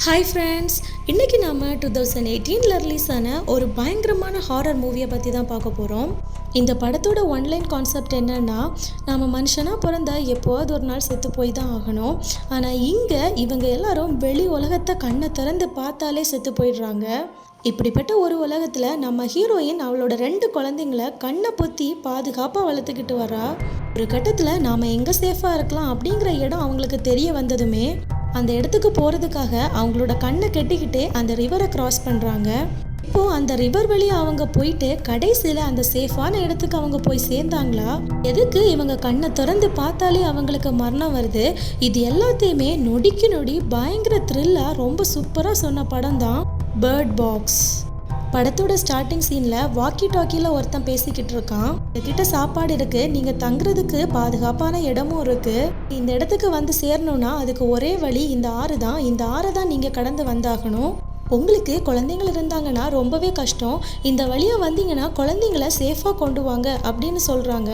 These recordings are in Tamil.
ஹாய் ஃப்ரெண்ட்ஸ், இன்றைக்கி நம்ம 2018 ரிலீஸ் ஆன ஒரு பயங்கரமான ஹாரர் மூவியை பற்றி தான் பார்க்க போகிறோம். இந்த படத்தோட ஒன்லைன் கான்செப்ட் என்னன்னா, நம்ம மனுஷனாக பிறந்தா எப்போவாது ஒரு நாள் செத்து போய் தான் ஆகணும். ஆனால் இங்கே இவங்க எல்லாரும் வெளி உலகத்தை கண்ணை திறந்து பார்த்தாலே செத்து போயிடுறாங்க. இப்படிப்பட்ட ஒரு உலகத்தில் நம்ம ஹீரோயின் அவளோட 2 குழந்தைங்கள கண்ணை பொத்தி பாதுகாப்பாக வளர்த்துக்கிட்டு வரா. ஒரு கட்டத்தில் நாம் எங்கே சேஃபாக இருக்கலாம் அப்படிங்கிற இடம் அவங்களுக்கு தெரிய வந்ததுமே அந்த இடத்துக்கு போகிறதுக்காக அவங்களோட கண்ணை கெட்டிக்கிட்டே அந்த ரிவரை கிராஸ் பண்ணுறாங்க. இப்போது அந்த ரிவர் வழியை அவங்க போயிட்டு கடைசியில் அந்த சேஃபான இடத்துக்கு அவங்க போய் சேர்ந்தாங்களா, எதுக்கு இவங்க கண்ணை திறந்து பார்த்தாலே அவங்களுக்கு மரணம் வருது, இது எல்லாத்தையுமே நொடிக்கு நொடி பயங்கர த்ரில்லாக ரொம்ப சூப்பராக சொன்ன படம் தான் பேர்ட் பாக்ஸ். படத்தோட ஸ்டார்டிங் சீனில் வாக்கி டாக்கியில் ஒருத்தன் பேசிக்கிட்டு இருக்கான். கிட்ட சாப்பாடு இருக்குது, நீங்கள் தங்குறதுக்கு பாதுகாப்பான இடமும் இருக்குது, இந்த இடத்துக்கு வந்து சேரணும்னா அதுக்கு ஒரே வழி இந்த ஆறு தான், இந்த ஆறை தான் நீங்கள் கடந்து வந்தாகணும், உங்களுக்கு குழந்தைங்கள் இருந்தாங்கன்னா ரொம்பவே கஷ்டம், இந்த வழியாக வந்தீங்கன்னா குழந்தைங்கள சேஃபாக கொண்டு வாங்க அப்படின்னு சொல்கிறாங்க.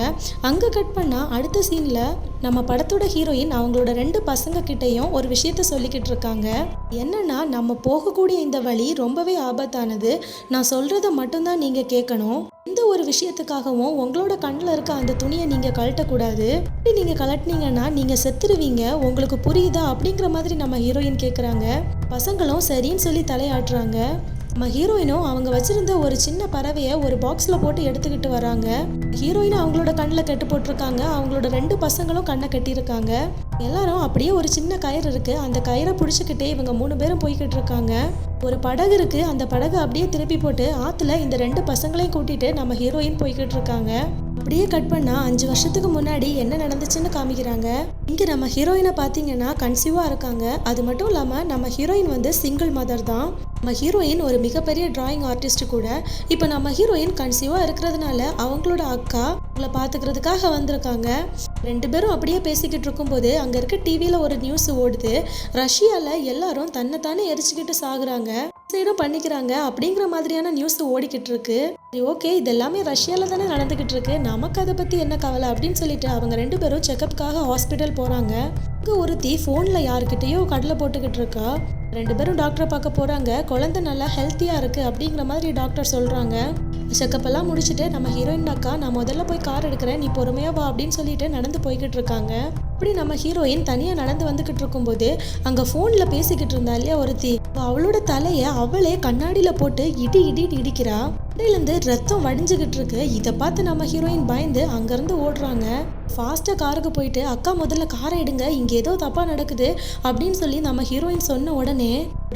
அங்கே கட் பண்ணால் அடுத்த சீனில் நம்ம படத்தோட ஹீரோயின் அவங்களோட 2 பசங்க கிட்டேயும் ஒரு விஷயத்த சொல்லிக்கிட்டு இருக்காங்க. என்னன்னா, நம்ம போகக்கூடிய இந்த வழி ரொம்பவே ஆபத்தானது, நான் சொல்கிறத மட்டும்தான் நீங்கள் கேட்கணும், எந்த ஒரு விஷயத்துக்காகவும் உங்களோட கண்ணில் இருக்க அந்த துணியை நீங்கள் கழட்டக்கூடாது, அப்படி நீங்கள் கழட்டினீங்கன்னா நீங்கள் செத்துருவீங்க, உங்களுக்கு புரியுதா அப்படிங்கிற மாதிரி நம்ம ஹீரோயின் கேட்குறாங்க. பசங்களும் சரின்னு சொல்லி தலையாட்டுறாங்க. நம்ம ஹீரோயினும் அவங்க வச்சிருந்த ஒரு சின்ன பறவையை ஒரு பாக்ஸில் போட்டு எடுத்துக்கிட்டு வராங்க. ஹீரோயினும் அவங்களோட கண்ணில் கட்டு போட்டிருக்காங்க, அவங்களோட 2 பசங்களும் கண்ணை கட்டியிருக்காங்க. எல்லாரும் அப்படியே ஒரு சின்ன கயிறு இருக்குது, அந்த கயிறை பிடிச்சிக்கிட்டே இவங்க 3 பேரும் போய்கிட்டு இருக்காங்க. ஒரு படகு இருக்குது, அந்த படகு அப்படியே திருப்பி போட்டு ஆற்றுல இந்த 2 பசங்களையும் கூட்டிகிட்டு நம்ம ஹீரோயின் போய்கிட்டு இருக்காங்க. அப்படியே கட் பண்ணால் 5 வருஷத்துக்கு முன்னாடி என்ன நடந்துச்சுன்னு காமிக்கிறாங்க. இங்கே நம்ம ஹீரோயினை பார்த்தீங்கன்னா கன்சீவாக இருக்காங்க. அது மட்டும் இல்லாமல் நம்ம ஹீரோயின் வந்து சிங்கிள் மதர் தான். நம்ம ஹீரோயின் ஒரு மிகப்பெரிய டிராயிங் ஆர்டிஸ்ட் கூட. இப்போ நம்ம ஹீரோயின் கன்சீவாக இருக்கிறதுனால அவங்களோட அக்கா அவங்கள பார்த்துக்கிறதுக்காக வந்திருக்காங்க. 2 பேரும் அப்படியே பேசிக்கிட்டு இருக்கும்போது அங்கே இருக்க டிவியில் ஒரு நியூஸ் ஓடுது. ரஷ்யாவில் எல்லாரும் தன்னைத்தானே எரிச்சுக்கிட்டு சாகுறாங்க, சைடும் பண்ணிக்கிறாங்க அப்படிங்கிற மாதிரியான நியூஸ் ஓடிக்கிட்டு இருக்கு. ஓகே, இது எல்லாமே ரஷ்யாவில் தானே நடந்துக்கிட்டு இருக்கு, நமக்கு அதை பற்றி என்ன கவலை அப்படின்னு சொல்லிட்டு அவங்க 2 பேரும் செக்கப்புக்காக ஹாஸ்பிட்டல் போகிறாங்க. அங்கே ஒருத்தி ஃபோனில் யாருக்கிட்டேயோ கடலை போட்டுக்கிட்டு இருக்கா. 2 பேரும் டாக்டரை பார்க்க போகிறாங்க. குழந்தை நல்லா ஹெல்த்தியாக இருக்குது அப்படிங்கிற மாதிரி டாக்டர் சொல்கிறாங்க. செக்கப்பெல்லாம் முடிச்சுட்டு நம்ம ஹீரோயின் அக்கா, நான் முதல்ல போய் கார் எடுக்கிறேன், நீ பொறுமையாக வா அப்படின்னு சொல்லிட்டு நடந்து போய்கிட்டு இருக்காங்க. அப்படி நம்ம ஹீரோயின் தனியாக நடந்து வந்துக்கிட்டு இருக்கும்போது அங்கே ஃபோனில் பேசிக்கிட்டு இருந்தா இல்லையா ஒருத்தி, அவளோட தலையை அவளே கண்ணாடியில் போட்டு இடி இடிக்கிறா. இடையிலேருந்து ரத்தம் வடிஞ்சுக்கிட்டு இருக்கு. இதை பார்த்து நம்ம ஹீரோயின் பயந்து அங்கேருந்து ஓடுறாங்க. ஃபாஸ்ட்டாக காருக்கு போயிட்டு, அக்கா முதல்ல காரை எடுங்க, இங்கே ஏதோ தப்பாக நடக்குது அப்படின்னு சொல்லி நம்ம ஹீரோயின் சொன்ன உடனே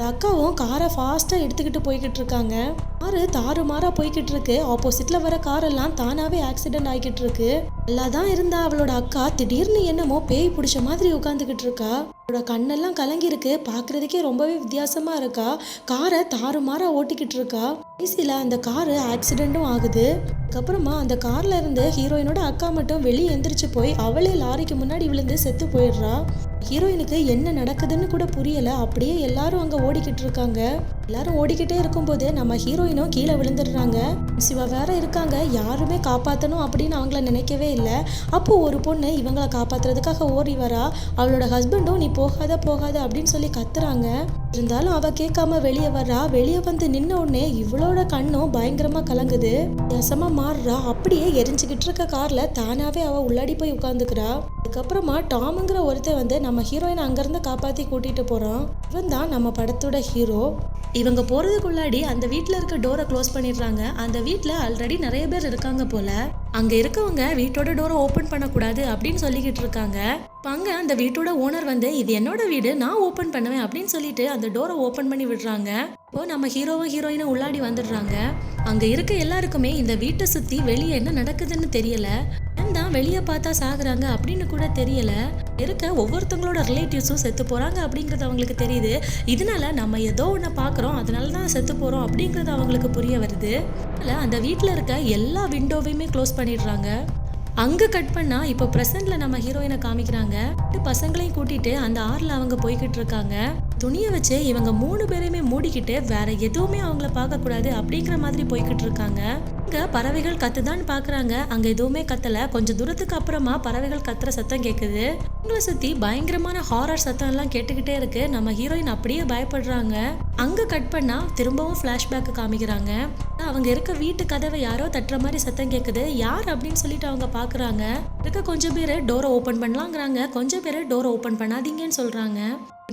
அக்காவும் காரை ஃபாஸ்ட்டாக எடுத்துக்கிட்டு போய்கிட்டு இருக்காங்க. காரு தாறுமாறாக போய்கிட்டு இருக்கு. ஆப்போசிட்டில் வர காரெல்லாம் தானாகவே ஆக்சிடென்ட் ஆகிக்கிட்டு இருக்கு. நல்லா தான் இருந்தா அவளோட அக்கா திடீர்னு என்னமோ பேய் பிடிச்ச மாதிரி உட்காந்துக்கிட்டு இருக்கா. அவளோட கண்ணெல்லாம் கலங்கிருக்கு, பார்க்குறதுக்கே ரொம்பவே வித்தியாசமாக இருக்கா. காரை தாறுமாறாக ஓட்டிக்கிட்டு இருக்கா. கடைசியில் அந்த காரு ஆக்சிடெண்ட்டும் ஆகுது. அதுக்கப்புறமா அந்த காரில் இருந்து ஹீரோயினோட அக்கா மட்டும் வெளியே எந்திரிச்சு போய் அவளே லாரிக்கு முன்னாடி விழுந்து செத்து போயிடுறா. ஹீரோயினுக்கு என்ன நடக்குதுன்னு கூட புரியலை. அப்படியே எல்லாரும் அங்கே ஓடிக்கிட்டு இருக்காங்க. எல்லாரும் ஓடிக்கிட்டே இருக்கும்போது நம்ம ஹீரோயினும் கீழே விழுந்துடுறாங்க. சிவா வேற இருக்காங்க, யாருமே காப்பாற்றணும் அப்படின்னு அவங்கள நினைக்கவே இல்லை. அப்போது ஒரு பொண்ணு இவங்களை காப்பாற்றுறதுக்காக ஓடி வரா. அவளோட ஹஸ்பண்டும் நீ போகாத அப்படின்னு சொல்லி கத்துறாங்க. இருந்தாலும் அவள் கேட்காம வெளியே வர்றா. வெளியே வந்து நின்ன உடனே இவளோட கண்ணும் பயங்கரமாக கலங்குது, வித்தியாசமாக மாறுறா. அப்படியே எரிஞ்சுக்கிட்டு இருக்க காரில் தானாகவே அவள் உள்ளாடி போய் உட்காந்துக்கிறா. அதுக்கப்புறமா டாமுங்கிற ஒருத்தர் வந்து நம்ம ஹீரோயினை அங்கேருந்து காப்பாற்றி கூட்டிகிட்டு போகிறான். இவன் தான் நம்ம படத்தோட ஹீரோ. இவங்க போகிறதுக்குள்ளாடி அந்த வீட்டில் இருக்க டோரை க்ளோஸ் பண்ணிடுறாங்க. அந்த வீட்டில் ஆல்ரெடி நிறைய பேர் இருக்காங்க போல. அங்கே இருக்கவங்க வீட்டோட டோரை ஓப்பன் பண்ணக்கூடாது அப்படின்னு சொல்லிக்கிட்டு இருக்காங்க. அங்கே அந்த வீட்டோட ஓனர் வந்து, இது என்னோட வீடு, நான் ஓப்பன் பண்ணுவேன் அப்படின்னு சொல்லிட்டு அந்த டோரை ஓப்பன் பண்ணி விடுறாங்க. இப்போ நம்ம ஹீரோவும் ஹீரோயினும் உள்ளாடி வந்துடுறாங்க. அங்கே இருக்க எல்லாருக்குமே இந்த வீட்டை சுற்றி வெளியே என்ன நடக்குதுன்னு தெரியல, தான் வெளியே பார்த்தா சாகுறாங்க அப்படின்னு கூட தெரியல. இருக்க ஒவ்வொருத்தவங்களோட ரிலேட்டிவ்ஸும் செத்து போகிறாங்க அப்படிங்கிறது அவங்களுக்கு தெரியுது. இதனால நம்ம ஏதோ ஒன்று பார்க்குறோம், அதனால தான் செத்து போகிறோம் அப்படிங்கிறது அவங்களுக்கு புரிய வருது. அதனால் அந்த வீட்டில் இருக்க எல்லா விண்டோவையுமே க்ளோஸ் பண்ணிடுறாங்க. அங்கே கட் பண்ணால் இப்போ ப்ரெசென்ட்டில் நம்ம ஹீரோயினை காமிக்கிறாங்க. 2 பசங்களையும் கூட்டிகிட்டு அந்த ஆறில் அவங்க போய்கிட்டு இருக்காங்க. துணியை வச்சு இவங்க 3 பேரையுமே மூடிக்கிட்டு வேற எதுவுமே அவங்கள பார்க்க கூடாது அப்படிங்கிற மாதிரி போய்கிட்டு இருக்காங்க. இங்க பறவைகள் கத்துதான்னு பாக்குறாங்க. அங்க எதுவுமே கத்தல. கொஞ்சம் தூரத்துக்கு அப்புறமா பறவைகள் கத்துற சத்தம் கேக்குது. இவங்களை சுத்தி பயங்கரமான ஹாரர் சத்தம் எல்லாம் கேட்டுக்கிட்டே இருக்கு. நம்ம ஹீரோயின் அப்படியே பயப்படுறாங்க. அங்க கட் பண்ணா திரும்பவும் பிளாஷ்பேக் காமிக்கிறாங்க. அவங்க இருக்க வீட்டு கதவை யாரோ தட்டுற மாதிரி சத்தம் கேக்குது. யார் அப்படின்னு சொல்லிட்டு அவங்க பாக்குறாங்க. இருக்க கொஞ்சம் பேரு டோரை ஓபன் பண்ணலாங்கிறாங்க. கொஞ்சம் பேரு டோரை ஓபன் பண்ணாதீங்கன்னு சொல்றாங்க.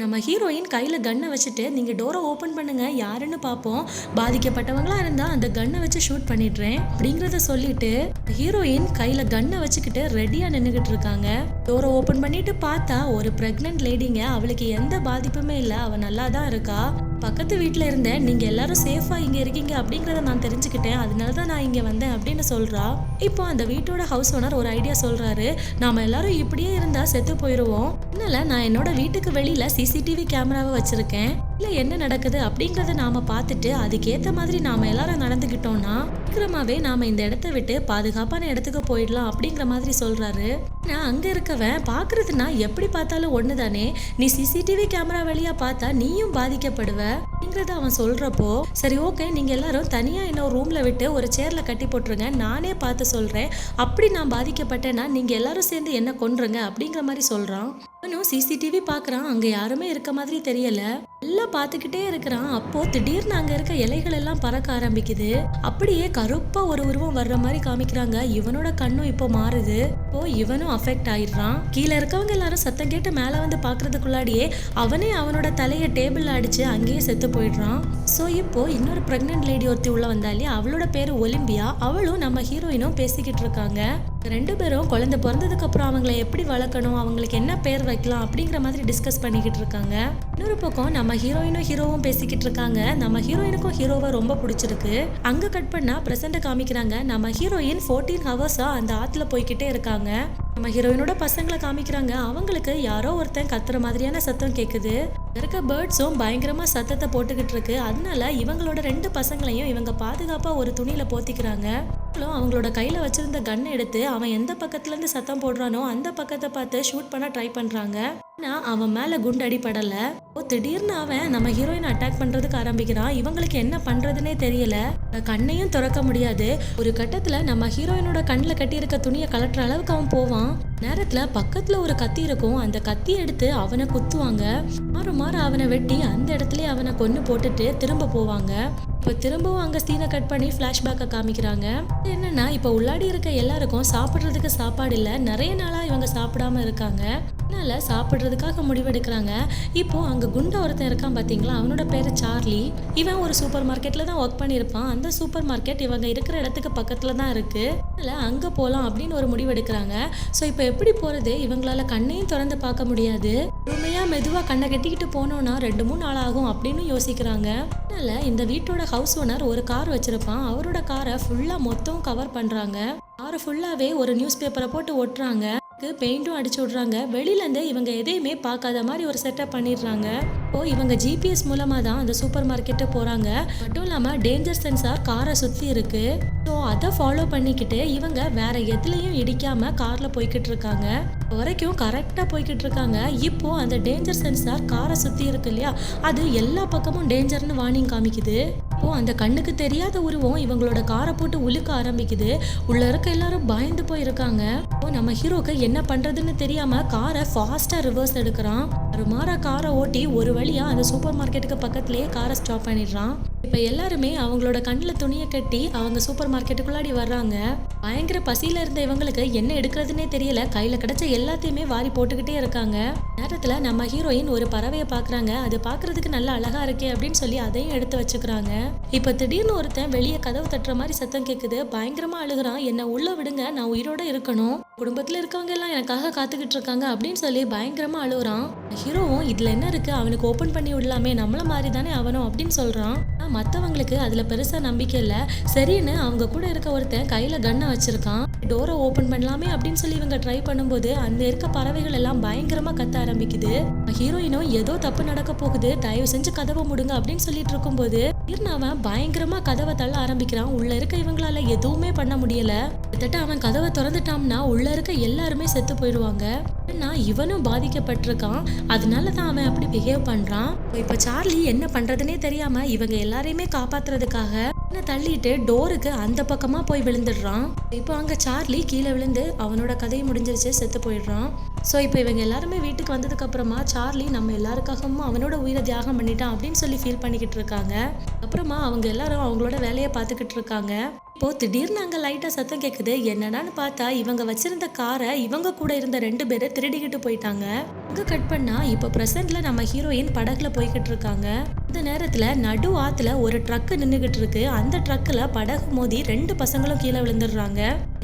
நம்ம ஹீரோயின் கையில கன்னை வச்சுட்டு நீங்க டோரை ஓபன் பண்ணுங்க, யாருன்னு பாப்போம், பாதிக்கப்பட்டவங்களா இருந்தா அந்த கன்னை வச்சு ஷூட் பண்ணிடுறேன் அப்படிங்கறத சொல்லிட்டு ஹீரோயின் கையில கன்னை வச்சுக்கிட்டு ரெடியா நின்னுகிட்டு இருக்காங்க. டோரை ஓபன் பண்ணிட்டு பார்த்தா ஒரு பிரெக்னன்ட் லேடிங்க. அவளுக்கு எந்த பாதிப்புமே இல்ல, அவ நல்லா தான் இருக்கா. பக்கத்து வீட்டுல இருந்தேன், நீங்க எல்லாரும் சேஃபா இங்க இருக்கீங்க அப்படிங்கறத நான் தெரிஞ்சுக்கிட்டேன், அதனாலதான் நான் இங்க வந்தேன் அப்படின்னு சொல்றா. இப்போ அந்த வீட்டோட ஹவுஸ் ஓனர் ஒரு ஐடியா சொல்றாரு. நாம எல்லாரும் இப்படியே இருந்தா செத்து போயிருவோம், அதனால நான் என்னோட வீட்டுக்கு வெளியில சிசிடிவி கேமராவை வச்சிருக்கேன். இல்ல என்ன நடக்குது அப்படிங்கறத நாம பார்த்துட்டு அதுக்கேத்த மாதிரி நாம எல்லாரும் நடந்துகிட்டோம்னா சீக்கிரமாவே நாம இந்த இடத்த விட்டு பாதுகாப்பான இடத்துக்கு போயிடலாம் அப்படிங்கிற மாதிரி சொல்றாரு. நான் அங்க இருக்கவன் பாக்குறதுனா எப்படி பார்த்தாலும் ஒண்ணுதானே, நீ சிசிடிவி கேமரா வழியா பார்த்தா நீயும் பாதிக்கப்படுவ அப்படிங்கறத அவன் சொல்றப்போ, சரி ஓகே, நீங்க எல்லாரும் தனியா என்ன ரூம்ல விட்டு ஒரு சேர்ல கட்டி போட்டுருங்க, நானே பார்த்து சொல்றேன், அப்படி நான் பாதிக்கப்பட்டேன்னா நீங்க எல்லாரும் சேர்ந்து என்ன கொன்றுங்க அப்படிங்கிற மாதிரி சொல்றான். அவனும் சிசிடிவி பாக்குறான். அங்க யாருமே இருக்க மாதிரி தெரியல. எல்லாம் பார்த்துக்கிட்டே இருக்கிறான். அப்போ திடீர்னு அங்க இருக்க இலைகள் எல்லாம் பறக்க ஆரம்பிக்குது. அப்படியே கருப்பா ஒரு உருவம் வர்ற மாதிரி காமிக்கிறாங்க. இவனோட கண்ணும் இப்போ மாறுது. இப்போ இவனும் அஃபெக்ட் ஆயிடுறான். கீழே இருக்கவங்க எல்லாரும் சத்தம் கேட்டு மேல வந்து பாக்குறதுக்குள்ளாடியே அவனே அவனோட தலையை டேபிள்ல அடிச்சு அங்கேயே செத்து போயிடுறான். ஸோ இப்போ இன்னொரு பிரெக்னன்ட் லேடி ஒருத்தி உள்ள வந்தாலே, அவளோட பேரு ஒலிம்பியா. அவளும் நம்ம ஹீரோயினும் பேசிக்கிட்டு இருக்காங்க. 2 பேரும் குழந்தை பிறந்ததுக்கு அப்புறம் அவங்களை எப்படி வளர்க்கணும், அவங்களுக்கு என்ன பேர் வைக்கலாம் அப்படிங்கிற மாதிரி டிஸ்கஸ் பண்ணிக்கிட்டு இருக்காங்க. இன்னொரு பக்கம் நம்ம ஹீரோயினும் ஹீரோவும் பேசிக்கிட்டு இருக்காங்க. நம்ம ஹீரோயினுக்கும் ஹீரோவை ரொம்ப பிடிச்சிருக்கு. அங்க கட் பண்ணா பிரசண்ட காமிக்கிறாங்க. நம்ம ஹீரோயின் 14 ஹவர்ஸா அந்த ஆத்துல போய்கிட்டே இருக்காங்க. நம்ம ஹீரோயினோட பசங்களை காமிக்கிறாங்க. அவங்களுக்கு யாரோ ஒருத்தன் கத்துற மாதிரியான சத்தம் கேக்குது. இருக்க பேர்ட்ஸும் பயங்கரமா சத்தத்தை போட்டுக்கிட்டு இருக்கு. அதனால இவங்களோட 2 பசங்களையும் இவங்க பாதுகாப்பா ஒரு துணியில போத்திக்கிறாங்க. அவங்களோட கையில வச்சிருந்த கன்னை எடுத்து அவன் எந்த பக்கத்துல இருந்து சத்தம் போடுறானோ அந்த பக்கத்தை பார்த்து ஷூட் பண்ண ட்ரை பண்றாங்க. ஆனா அவன் மேல குண்டு அடிபடல. திடீர்னு அவன் நம்ம ஹீரோயின் அட்டாக் பண்றதுக்கு ஆரம்பிக்கிறான். இவங்களுக்கு என்ன பண்றதுன்னே தெரியல. கண்ணையும் திறக்க முடியாது. ஒரு கட்டத்துல நம்ம ஹீரோயினோட கண்ணுல கட்டி இருக்க துணியை கலட்டுற அளவுக்கு அவன் போவான். நேரத்துல பக்கத்துல ஒரு கத்தி இருக்கும். அந்த கத்தி எடுத்து அவனை குத்துவாங்க. மாற அவனை வெட்டி அந்த இடத்துலயே அவனை கொன்னு போட்டுட்டு திரும்ப போவாங்க. இப்போ திரும்பவும் அங்க சீனை கட் பண்ணி பிளாஷ்பேக்கை காமிக்கிறாங்க. என்னன்னா இப்போ உள்ளாடி இருக்க எல்லாருக்கும் சாப்பிட்றதுக்கு சாப்பாடு இல்லை. நிறைய நாளா இவங்க சாப்பிடாம இருக்காங்க. அதனால சாப்பிட்றதுக்காக முடிவெடுக்கிறாங்க. இப்போ அங்க குண்டா ஒருத்தன் இருக்கான் பாத்தீங்களா, அவனோட பேரு சார்லி. இவன் ஒரு சூப்பர் மார்க்கெட்ல தான் ஒர்க் பண்ணியிருப்பான். அந்த சூப்பர் மார்க்கெட் இவங்க இருக்கிற இடத்துக்கு பக்கத்துல தான் இருக்கு. அதனால அங்க போலாம் அப்படின்னு ஒரு முடிவெடுக்கிறாங்க. ஸோ இப்போ எப்படி போறது, இவங்களால கண்ணையும் திறந்து பார்க்க முடியாது. உண்மையா மெதுவா கண்ணை கட்டிக்கிட்டு போனோம்னா 2-3 நாள் ஆகும் அப்படின்னு யோசிக்கிறாங்க. அதனால இந்த வீட்டோட ஹவுஸ் ஓனர் ஒரு கார் வச்சிருப்பான். அவரோட காரை ஃபுல்லா மொத்தம் கவர் பண்றாங்க. காரை ஃபுல்லாவே ஒரு நியூஸ் பேப்பரை போட்டு ஒட்டுறாங்க. பெயிண்டும் அடிச்சு விடுறாங்க. வெளியில இருந்து இவங்க எதையுமே பார்க்காத மாதிரி ஒரு செட்டப் பண்ணிடுறாங்க. இப்போ இவங்க ஜிபிஎஸ் மூலமா தான் அந்த சூப்பர் மார்க்கெட்டு போறாங்க. மட்டும் இல்லாம டேஞ்சர் சென்சார் காரை சுத்தி இருக்கு. ஸோ அதை ஃபாலோ பண்ணிக்கிட்டு இவங்க வேற எதுலையும் இடிக்காம கார்ல போய்கிட்டு இருக்காங்க. வரைக்கும் கரெக்டா போய்கிட்டு இருக்காங்க. இப்போ அந்த டேஞ்சர் சென்சார் காரை சுத்தி இருக்கு இல்லையா, அது எல்லா பக்கமும் டேஞ்சர்னு வார்னிங் காமிக்குது. இப்போ அந்த கண்ணுக்கு தெரியாத உருவம் இவங்களோட காரை போட்டு உலுக்க ஆரம்பிக்குது. உள்ள இருக்க எல்லாரும் பயந்து போயிருக்காங்க. இப்போ நம்ம ஹீரோக்கு என்ன பண்றதுன்னு தெரியாம காரை ஃபாஸ்டா ரிவர்ஸ் எடுக்கிறான். மாறா காரை ஓட்டி ஒரு வழியா அந்த சூப்பர் மார்க்கெட்டுக்கு பக்கத்துலயே காரை ஸ்டாப் பண்ணிடுறான். இப்ப எல்லாருமே அவங்களோட கண்ணுல துணியை கட்டி அவங்க சூப்பர் மார்க்கெட்டுக்குள்ளாடி வர்றாங்க. பயங்கர பசியில இருந்த இவங்களுக்கு என்ன எடுக்கிறதுனே தெரியல. கையில கிடைச்ச எல்லாத்தையுமே வாரி போட்டுக்கிட்டே இருக்காங்க. நேரத்துல நம்ம ஹீரோயின் ஒரு பறவையை பாக்குறாங்க. அது பாக்குறதுக்கு நல்லா அழகா இருக்கே அப்படின்னு சொல்லி அதையும் எடுத்து வச்சுக்கிறாங்க. இப்ப திடீர்னு ஒருத்தன் வெளியே கதவு தட்டுற மாதிரி சத்தம் கேக்குது. பயங்கரமா அழுகுறான். என்ன உள்ள விடுங்க, நான் உயிரோட இருக்கணும், குடும்பத்துல இருக்கவங்க எல்லாம் எனக்காக காத்துக்கிட்டு இருக்காங்க அப்படின்னு சொல்லி பயங்கரமா அழுகுறான். ஹீரோவும் இதுல என்ன இருக்கு, அவனுக்கு ஓபன் பண்ணி விடலாமே, நம்மள மாதிரி தானே அவனும் அப்படின்னு சொல்றான். மற்றவங்களுக்கு அதுல பெருசா நம்பிக்கை இல்லை. சரின்னு அவங்க கூட இருக்க ஒருத்தன் கையில கன்னை வச்சிருக்கான். டோரை ஓபன் பண்ணலாமே அப்படின்னு சொல்லி இவங்க ட்ரை பண்ணும்போது அந்த இருக்க பறவைகள் எல்லாம் பயங்கரமா கத்த ஆரம்பிக்குது. ஹீரோயினும் ஏதோ தப்பு நடக்க போகுது, தயவு செஞ்சு கதவை முடுங்க அப்படின்னு சொல்லிட்டு இருக்கும்போது அவன் பயங்கரமா கதவை தள்ள ஆரம்பிக்கிறான். உள்ள இருக்க இவங்களால எதுவுமே பண்ண முடியல. கிட்டத்தட்ட அவன் கதவை திறந்துட்டான்னா உள்ள இருக்க எல்லாருமே செத்து போயிடுவாங்க. நான் இவனும் பாதிக்கப்பட்டிருக்கான், அதனால தான் அவன் அப்படி பிஹேவ் பண்றான். இப்ப சார்லி என்ன பண்றதுன்னே தெரியாம இவங்க எல்லாரையுமே காப்பாத்துறதுக்காக தள்ளிட்டு டோருக்கு அந்த பக்கமா போய் விழுந்துடுறான். இப்போ அங்க சார்லி கீழே விழுந்து அவனோட கதையை முடிஞ்சிருச்சு, செத்து போயிடுறான். ஸோ இப்போ இவங்க எல்லாருமே வீட்டுக்கு வந்ததுக்கு அப்புறமா சார்லி நம்ம எல்லாருக்காகவும் அவனோட உயிரை தியாகம் பண்ணிட்டான் அப்படின்னு சொல்லி ஃபீல் பண்ணிக்கிட்டு இருக்காங்க. அப்புறமா அவங்க எல்லாரும் அவங்களோட வேலையை பார்த்துக்கிட்டு இருக்காங்க. இப்போ திடீர்னு அங்கே லைட்டாக சத்தம் கேட்குது. என்னடான்னு பார்த்தா இவங்க வச்சிருந்த காரை இவங்க கூட இருந்த 2 பேரை திருடிக்கிட்டு போயிட்டாங்க. அங்கே கட் பண்ணா இப்போ ப்ரெசென்ட்ல நம்ம ஹீரோயின் படகுல போய்கிட்டு இருக்காங்க. இந்த நேரத்தில் நடு ஆத்துல ஒரு ட்ரக் நின்றுகிட்டு இருக்கு. அந்த ட்ரக்கில் படகு மோதி 2 பசங்களும் கீழே விழுந்துடுறாங்க.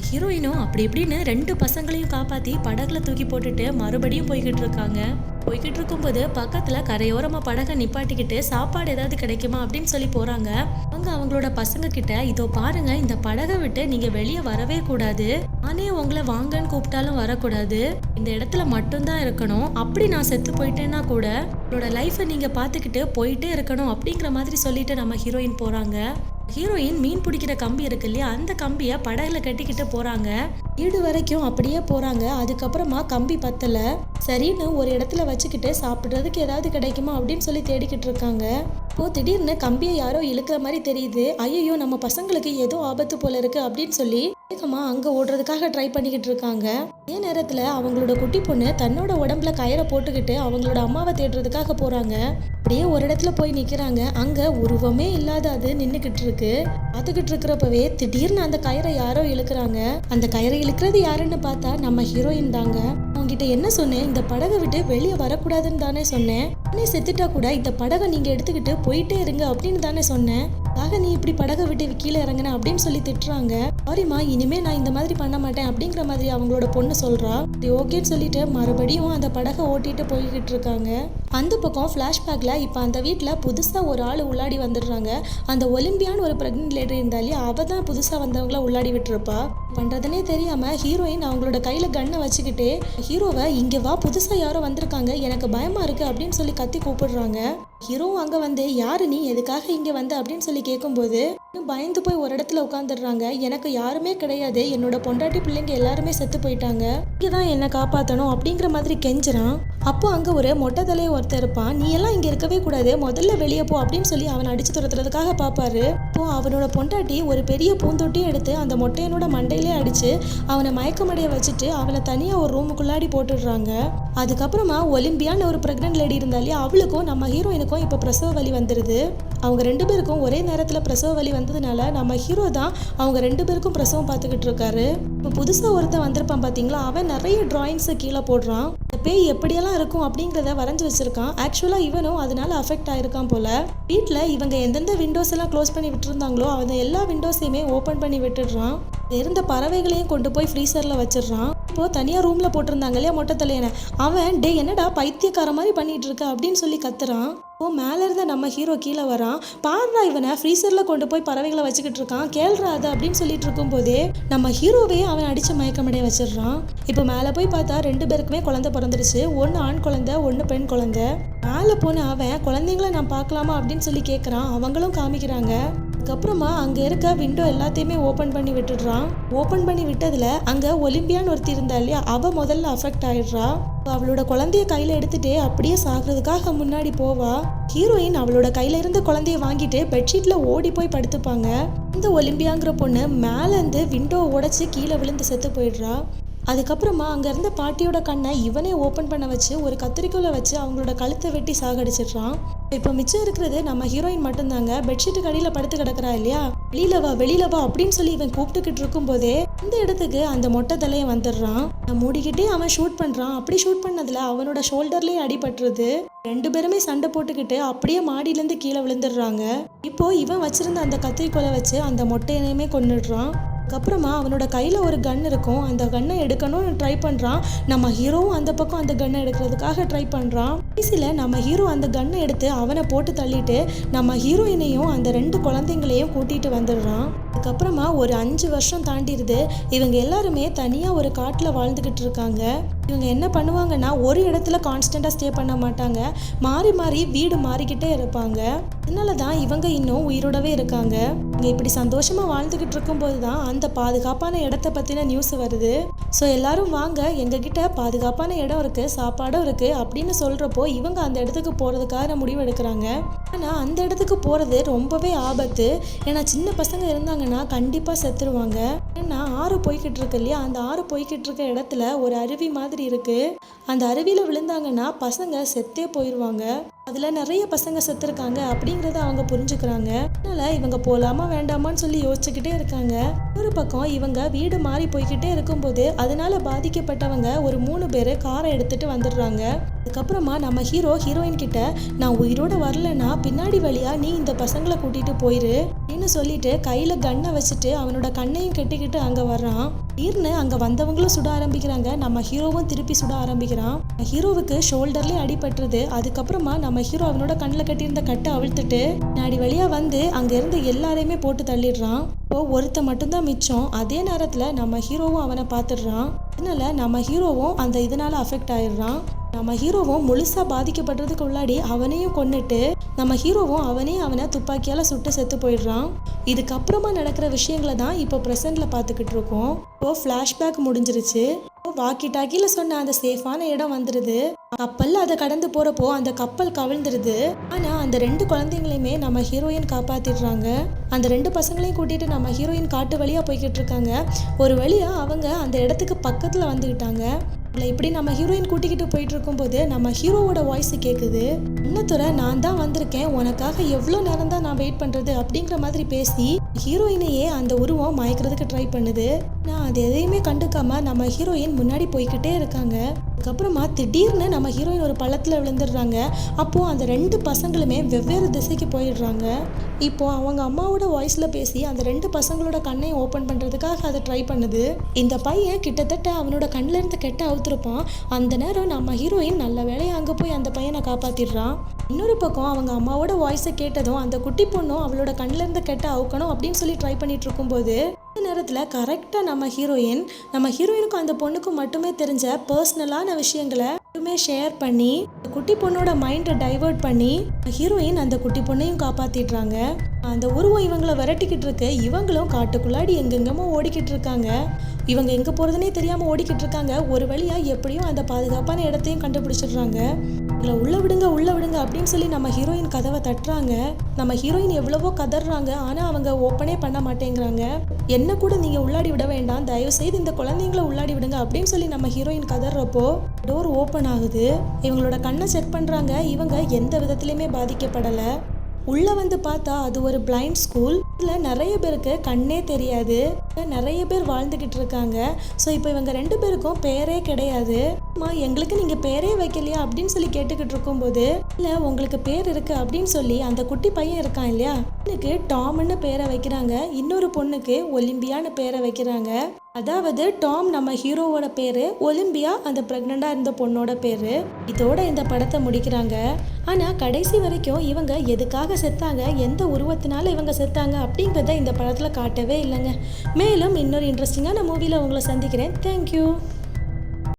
ஹீரோயினும் அப்படி இப்படின்னு 2 பசங்களையும் காப்பாற்றி படகுல தூக்கி போட்டுட்டு மறுபடியும் போய்கிட்டு இருக்காங்க. போய்கிட்டு இருக்கும்போது பக்கத்துல கரையோரமா படகை நிப்பாட்டிக்கிட்டு சாப்பாடு ஏதாவது கிடைக்குமா அப்படின்னு சொல்லி போறாங்க. அவங்க அவங்களோட பசங்க கிட்ட, இதோ பாருங்க, இந்த படகை விட்டு நீங்க வெளியே வரவே கூடாது, நானே உங்களை வாங்கன்னு கூப்பிட்டாலும் வரக்கூடாது, இந்த இடத்துல மட்டும்தான் இருக்கணும், அப்படி நான் செத்து போயிட்டேன்னா கூட உங்களோட லைஃபை நீங்க பாத்துக்கிட்டு போயிட்டே இருக்கணும் அப்படிங்கிற மாதிரி சொல்லிட்டு நம்ம ஹீரோயின் போறாங்க. ஹீரோயின் மீன் பிடிக்கிற கம்பி இருக்கு இல்லையா, அந்த கம்பியை படகுல கட்டிக்கிட்டு போறாங்க. வீடு வரைக்கும் அப்படியே போறாங்க. அதுக்கப்புறமா கம்பி பத்தல, சரின்னு ஒரு இடத்துல வச்சுக்கிட்டு சாப்பிட்றதுக்கு ஏதாவது கிடைக்குமா அப்படின்னு சொல்லி தேடிக்கிட்டு இருக்காங்க. இப்போ திடீர்னு கம்பியை யாரோ இழுக்கிற மாதிரி தெரியுது. ஐயோ, நம்ம பசங்களுக்கு ஏதோ ஆபத்து போல இருக்கு அப்படின்னு சொல்லி வேகமா அங்க ஓடுறதுக்காக ட்ரை பண்ணிக்கிட்டு இருக்காங்க. அதே நேரத்துல அவங்களோட குட்டி பொண்ணு தன்னோட உடம்புல கயிறை போட்டுக்கிட்டு அவங்களோட அம்மாவை தேடுறதுக்காக போறாங்க. அப்படியே ஒரு இடத்துல போய் நிக்கிறாங்க. அங்க உருவமே இல்லாத அது நின்னுகிட்டு இருக்கு. பார்த்துக்கிட்டு இருக்கிறப்பவே திடீர்னு அந்த கயிறை யாரோ இழுக்கிறாங்க. அந்த கயிறை இழுக்கிறது யாருன்னு பார்த்தா நம்ம ஹீரோயின் தாங்க. அவங்கிட்ட என்ன சொன்னேன், இந்த படகை விட்டு வெளியே வரக்கூடாதுன்னு தானே சொன்னேன், நானே செத்துட்டா கூட இந்த படகை நீங்க எடுத்துக்கிட்டு போயிட்டே இருங்க அப்படின்னு தானே சொன்னேன், ஆக நீ இப்படி படகை விட்டு கீழே இறங்கின அப்படின்னு சொல்லி திட்டுறாங்க. சாரிமா, இனிமே நான் இந்த மாதிரி பண்ண மாட்டேன் அப்படிங்கிற மாதிரி அவங்களோட பொண்ணு சொல்றா. ஓகேன்னு சொல்லிட்டு மறுபடியும் அந்த படகை ஓட்டிட்டு போய்கிட்டு இருக்காங்க. அந்த பக்கம் பிளாஷ்பேக்ல இப்ப அந்த வீட்டுல புதுசா ஒரு ஆள் உள்ளாடி வந்துடுறாங்க. அந்த ஒலிம்பியான்னு ஒரு பிரெக்னன்ட் லேடி இருந்தாலே அவ தான் புதுசா வந்தவங்கள உள்ளாடி விட்டுருப்பா. பண்றதுனே தெரியாம ஹீரோயின் அவங்களோட கையில கண்ணை வச்சுக்கிட்டு ஹீரோவை, இங்க வா, புதுசா யாரோ வந்திருக்காங்க, எனக்கு பயமா இருக்கு அப்படின்னு சொல்லி கத்தி கூப்பிடுறாங்க. ஹீரோவும் அங்க வந்து, யாரு நீ, எதுக்காக இங்க வந்த அப்படின்னு சொல்லி கேட்கும்போது பயந்து போய் ஒரு இடத்துல உட்காந்துடுறாங்க. எனக்கு யாருமே கிடையாது, என்னோட பொண்டாட்டி பிள்ளைங்க எல்லாருமே செத்து போயிட்டாங்க, இங்கதான் என்ன காப்பாத்தணும் அப்படிங்கிற மாதிரி கெஞ்சுறான். அப்போ அங்க ஒரு மொட்டை தலையை ஒருத்தர் இருப்பான். நீ எல்லாம் இங்க இருக்கவே கூடாது, முதல்ல வெளியே போ அப்படின்னு சொல்லி அவனை அடிச்சு துரத்துறதுக்காக பாப்பாரு. இப்போ அவனோட பொண்டாட்டி ஒரு பெரிய பூந்தொட்டியை எடுத்து அந்த மொட்டையனோட மண்டையிலே அடிச்சு அவனை மயக்கமடைய வச்சுட்டு அவனை தனியா ஒரு ரூமுக்குள்ளாடி போட்டுடுறாங்க. அதுக்கப்புறமா ஒலிம்பியான்னு ஒரு பிரெக்னன்ட் லேடி இருந்தாலே அவளுக்கும் நம்ம ஹீரோயினுக்கும் இப்போ பிரசவ வலி வந்துடுது. அவங்க 2 பேருக்கும் ஒரே நேரத்தில் பிரசவ வலி வந்ததுனால நம்ம ஹீரோ தான் அவங்க 2 பேருக்கும் பிரசவம் பார்த்துக்கிட்டு இருக்காரு. இப்போ புதுசாக ஒருத்தன் வந்திருப்பான் பார்த்தீங்களா, அவன் நிறைய டிராயிங்ஸை கீழே போடுறான். பேய் எப்படியெல்லாம் இருக்கும் அப்படிங்கிறத வரைஞ்சி வச்சிருக்கான். ஆக்சுவலாக இவனும் அதனால அஃபெக்ட் ஆயிருக்கான் போல. வீட்டில் இவங்க எந்தெந்த விண்டோஸ் எல்லாம் க்ளோஸ் பண்ணி விட்டுருந்தாங்களோ அந்த எல்லா விண்டோஸையுமே ஓப்பன் பண்ணி விட்டுடுறான். இருந்த பறவைகளையும் கொண்டு போய் ஃப்ரீசரில் வச்சிடுறான். இப்போ தனியாக ரூமில் போட்டிருந்தாங்க இல்லையா மொட்டை தலையனை, அவன் டே என்னடா பைத்தியக்கார மாதிரி பண்ணிட்டு இருக்க அப்படின்னு சொல்லி கத்துறான். இப்போ மேலே இருந்த நம்ம ஹீரோ கீழே வரான். பாருடா, இவனை ஃப்ரீசரில் கொண்டு போய் பறவைகளை வச்சுக்கிட்டு இருக்கான், கேள்றா அது அப்படின்னு சொல்லிட்டு இருக்கும் போதே நம்ம ஹீரோவே அவன் அடிச்ச மயக்கமடைய வச்சிடுறான். இப்போ மேலே போய் பார்த்தா 2 பேருக்குமே குழந்தை பிறந்துருச்சு. 1 ஆண் குழந்தை, 1 பெண் குழந்தை. மேலே போன அவன் குழந்தைங்கள நான் பார்க்கலாமா அப்படின்னு சொல்லி கேட்குறான். அவங்களும் காமிக்கிறாங்க. அதுக்கப்புறமா அங்க இருக்க விண்டோ எல்லாத்தையுமே ஓபன் பண்ணி விட்டுடுறான். ஓபன் பண்ணி விட்டதுல அங்க ஒலிம்பியான்னு ஒருத்தி இருந்தா இல்லையா, அவ முதல்ல அஃபெக்ட் ஆயிடுறா. அவளோட குழந்தைய கையில எடுத்துட்டு அப்படியே சாகிறதுக்காக முன்னாடி போவா. ஹீரோயின் அவளோட கையில இருந்த குழந்தைய வாங்கிட்டு பெட்ஷீட்ல ஓடி போய் படுத்துப்பாங்க. இந்த ஒலிம்பியாங்கிற பொண்ணு மேல இருந்து விண்டோ உடைச்சு கீழே விழுந்து செத்து போயிடுறா. அதுக்கப்புறமா அங்க இருந்த பாட்டியோட கண்ணை இவனே ஓபன் பண்ண வச்சு ஒரு கத்திரிக்கோலை வச்சு அவங்களோட கழுத்தை வெட்டி சாகடிச்சிடுறான். இப்போ மிச்சம் இருக்கிறது நம்ம ஹீரோயின் மட்டும்தாங்க. பெட்ஷீட்டு கடியில படுத்து கிடக்குறா இல்லையா, வெளியில வா அப்படின்னு சொல்லி இவன் கூப்பிட்டுக்கிட்டு இருக்கும் போதே இந்த இடத்துக்கு அந்த மொட்டை தலையை வந்துடுறான். மூடிக்கிட்டே அவன் ஷூட் பண்றான். அப்படி ஷூட் பண்ணதுல அவனோட ஷோல்டர்லயே அடிபட்டுருது. 2 பேருமே சண்டை போட்டுக்கிட்டு அப்படியே மாடியிலேருந்து கீழே விழுந்துடுறாங்க. இப்போ இவன் வச்சிருந்த அந்த கத்திரிக்கோலை வச்சு அந்த மொட்டையனையுமே கொன்னுடுறான். அதுக்கப்புறமா அவனோட கையில் ஒரு கன் இருக்கும். அந்த கன்னை எடுக்கணும்னு ட்ரை பண்ணுறான். நம்ம ஹீரோவும் அந்த பக்கம் அந்த கன்னை எடுக்கிறதுக்காக ட்ரை பண்ணுறான். கடைசியில் நம்ம ஹீரோ அந்த கன்னை எடுத்து அவனை போட்டு தள்ளிட்டு நம்ம ஹீரோயினையும் அந்த 2 குழந்தைங்களையும் கூட்டிகிட்டு வந்துடுறான். அதுக்கப்புறமா ஒரு 5 வருஷம் தாண்டிடுது. இவங்க எல்லாருமே தனியாக ஒரு காட்டில் வாழ்ந்துக்கிட்டு இருக்காங்க. இவங்க என்ன பண்ணுவாங்கன்னா ஒரு இடத்துல கான்ஸ்டண்ட்டாக ஸ்டே பண்ண மாட்டாங்க, மாறி மாறி வீடு மாறிக்கிட்டே இருப்பாங்க. அதனால தான் இவங்க இன்னும் உயிரோடவே இருக்காங்க. இவங்க இப்படி சந்தோஷமாக வாழ்ந்துக்கிட்டு இருக்கும்போது தான் அந்த பாதுகாப்பான இடத்த பற்றின நியூஸ் வருது. ஸோ எல்லாரும் வாங்க, எங்ககிட்ட பாதுகாப்பான இடம் இருக்குது, சாப்பாடும் இருக்குது அப்படின்னு சொல்கிறப்போ இவங்க அந்த இடத்துக்கு போகிறதுக்காக முடிவு எடுக்கிறாங்க. ஆனால் அந்த இடத்துக்கு போகிறது ரொம்பவே ஆபத்து. ஏன்னா சின்ன பசங்க இருந்தாங்கன்னா கண்டிப்பாக செத்துருவாங்க. ஏன்னா ஆறு போய்கிட்டு இருக்கு இல்லையா, அந்த ஆறு போய்கிட்டு இருக்க இடத்துல ஒரு அருவி மாதிரி இருக்குது. அந்த அருவியில் விழுந்தாங்கன்னா பசங்க செத்தே போயிடுவாங்க. அதில் நிறைய பசங்க செத்துருக்காங்க அப்படிங்கிறத அவங்க புரிஞ்சுக்கிறாங்க. அதனால் இவங்க போகலாமா வேண்டாமான்னு சொல்லி யோசிச்சுக்கிட்டே இருக்காங்க. ஒரு பக்கம் இவங்க வீடு மாறி போய்கிட்டே இருக்கும்போது அதனால பாதிக்கப்பட்டவங்க ஒரு 3 பேர் காரை எடுத்துகிட்டு வந்துடுறாங்க. அதுக்கப்புறமா நம்ம ஹீரோயின் கிட்ட, நான் உயிரோட வரலன்னா பின்னாடி வழியா நீ இந்த பசங்களை கூட்டிகிட்டு போயிரு அப்படின்னு சொல்லிட்டு கையில் கன்னை வச்சுட்டு அவனோட கண்ணையும் கட்டிக்கிட்டு அங்கே வர்றான். திடீர்னு அங்கே வந்தவங்களும் சுட ஆரம்பிக்கிறாங்க. நம்ம ஹீரோவும் திருப்பி சுட ஆரம்பிக்கிறான். ஹீரோவுக்கு ஷோல்டர்லேயே அடிபட்டுருது. அதுக்கப்புறமா நம்ம ஹீரோ அவனோட கண்ணில் கட்டியிருந்த கட்டை அவிழ்த்துட்டு நாடி வழியா வந்து அங்கே இருந்து எல்லாரையுமே போட்டு தள்ளிடுறான். இப்போ ஒருத்த மட்டும்தான் மிச்சம். அதே நேரத்தில் நம்ம ஹீரோவும் அவனை பார்த்துடுறான். அதனால நம்ம ஹீரோவும் அந்த இதனால அஃபெக்ட் ஆயிடுறான். நம்ம ஹீரோவும் முழுசாக பாதிக்கப்படுறதுக்கு உள்ளாடி அவனையும் கொன்னுட்டு நம்ம ஹீரோவும் அவனை துப்பாக்கியால் சுட்டு செத்து போயிடுறான். இதுக்கப்புறமா நடக்கிற விஷயங்களை தான் இப்போ ப்ரெசென்ட்டில் பார்த்துக்கிட்டு இருக்கோம். இப்போ ஃப்ளாஷ்பேக் முடிஞ்சிருச்சு. வாக்கி டாக்கியில் சொன்ன அந்த சேஃபான இடம் வந்துடுது. கப்பலில் அதை கடந்து போகிறப்போ அந்த கப்பல் கவிழ்ந்துருது. ஆனால் அந்த 2 குழந்தைங்களையுமே நம்ம ஹீரோயின் காப்பாற்றிடுறாங்க. அந்த 2 பசங்களையும் கூட்டிகிட்டு நம்ம ஹீரோயின் காட்டு வழியாக போய்கிட்டு இருக்காங்க. ஒரு வழியாக அவங்க அந்த இடத்துக்கு பக்கத்தில் வந்துக்கிட்டாங்க. இப்படி நம்ம ஹீரோயின் கூட்டிக்கிட்டு போயிட்டு இருக்கும்போது நம்ம ஹீரோவோட வாய்ஸ் கேட்குது. இன்னத்துறை, நான் தான் வந்திருக்கேன், உனக்காக எவ்வளோ நேரம் தான் நான் வெயிட் பண்ணுறது அப்படிங்கிற மாதிரி பேசி ஹீரோயினையே அந்த உருவம் மயக்கிறதுக்கு ட்ரை பண்ணுது. நான் அது எதையுமே கண்டுக்காம நம்ம ஹீரோயின் முன்னாடி போய்கிட்டே இருக்காங்க. அதுக்கப்புறமா திடீர்னு நம்ம ஹீரோயின் ஒரு பள்ளத்தில் விழுந்துடுறாங்க. அப்போது அந்த 2 பசங்களுமே வெவ்வேறு திசைக்கு போயிடுறாங்க. இப்போது அவங்க அம்மாவோட வாய்ஸில் பேசி அந்த 2 பசங்களோட கண்ணையும் ஓப்பன் பண்ணுறதுக்காக அதை ட்ரை பண்ணுது. இந்த பையன் கிட்டத்தட்ட அவனோட கண்ணில் இருந்து கெட்ட அவுத்துருப்பான். அந்த நேரம் நம்ம ஹீரோயின் நல்ல வேலையை அங்கே போய் அந்த பையனை காப்பாற்றிடுறான். இன்னொரு பக்கம் அவங்க அம்மாவோட வாய்ஸை கேட்டதும் அந்த குட்டி பொண்ணும் அவளோட கண்ணில் இருந்து கெட்ட அவுக்கணும் அப்படின்னு சொல்லி ட்ரை பண்ணிட்டு இருக்கும்போது இந்த நேரத்தில் கரெக்டாக நம்ம ஹீரோயினுக்கும் அந்த பொண்ணுக்கும் மட்டுமே தெரிஞ்ச பர்சனலான விஷயங்களை மட்டுமே ஷேர் பண்ணி குட்டி பொண்ணோட மைண்டை டைவர்ட் பண்ணி ஹீரோயின் அந்த குட்டி பொண்ணையும் காப்பாற்றிடுறாங்க. அந்த உருவம் இவங்களை விரட்டிக்கிட்டு இருக்கு. இவங்களும் காட்டுக்குள்ளாடி எங்கெங்கமோ ஓடிக்கிட்டு இருக்காங்க. இவங்க எங்கே போகிறதுனே தெரியாமல் ஓடிக்கிட்டு இருக்காங்க. ஒரு வழியாக எப்படியும் அந்த பாதுகாப்பான இடத்தையும் கண்டுபிடிச்சிடுறாங்க. இவங்களை உள்ளே விடுங்க அப்படின்னு சொல்லி நம்ம ஹீரோயின் கதவை தட்டுறாங்க. நம்ம ஹீரோயின் எவ்வளவோ கதறாங்க. ஆனால் அவங்க ஓப்பனே பண்ண மாட்டேங்கிறாங்க. என்ன கூட நீங்கள் உள்ளாடி விட வேண்டாம், தயவு செய்து இந்த குழந்தைங்களை உள்ளாடி விடுங்க அப்படின்னு சொல்லி நம்ம ஹீரோயின் கதறப்போ டோர் ஓப்பன் ஆகுது. இவங்களோட கண்ணை செக் பண்ணுறாங்க. இவங்க எந்த விதத்துலையுமே பாதிக்கப்படலை. உள்ளே வந்து பார்த்தா அது ஒரு பிளைண்ட் ஸ்கூல். இதில் நிறைய பேருக்கு கண்ணே தெரியாது. நிறைய பேர் வாழ்ந்துக்கிட்டு இருக்காங்க. ஸோ இப்போ இவங்க 2 பேருக்கும் பேரே கிடையாது. அம்மா, எங்களுக்கு நீங்கள் பேரே வைக்கலையா அப்படின்னு சொல்லி கேட்டுக்கிட்டு இருக்கும்போது, இல்லை உங்களுக்கு பேர் இருக்குது அப்படின்னு சொல்லி அந்த குட்டி பையன் இருக்கான் இல்லையா, அவனுக்கு டாம்னு பேரை வைக்கிறாங்க. இன்னொரு பொண்ணுக்கு ஒலிம்பியான்னு பேரை வைக்கிறாங்க. அதாவது டாம் நம்ம ஹீரோவோட பேர், ஒலிம்பியா அந்த ப்ரெக்னெண்ட்டாக இருந்த பொண்ணோட பேர். இதோட இந்த படத்தை முடிக்கிறாங்க. ஆனால் கடைசி வரைக்கும் இவங்க எதுக்காக செத்தாங்க, எந்த உருவத்தினால இவங்க செத்தாங்க அப்படிங்கிறத இந்த படத்தில் காட்டவே இல்லைங்க. மேலும் இன்னொரு இன்ட்ரெஸ்டிங்கான மூவியில் உங்களை சந்திக்கிறேன். தேங்க்யூ.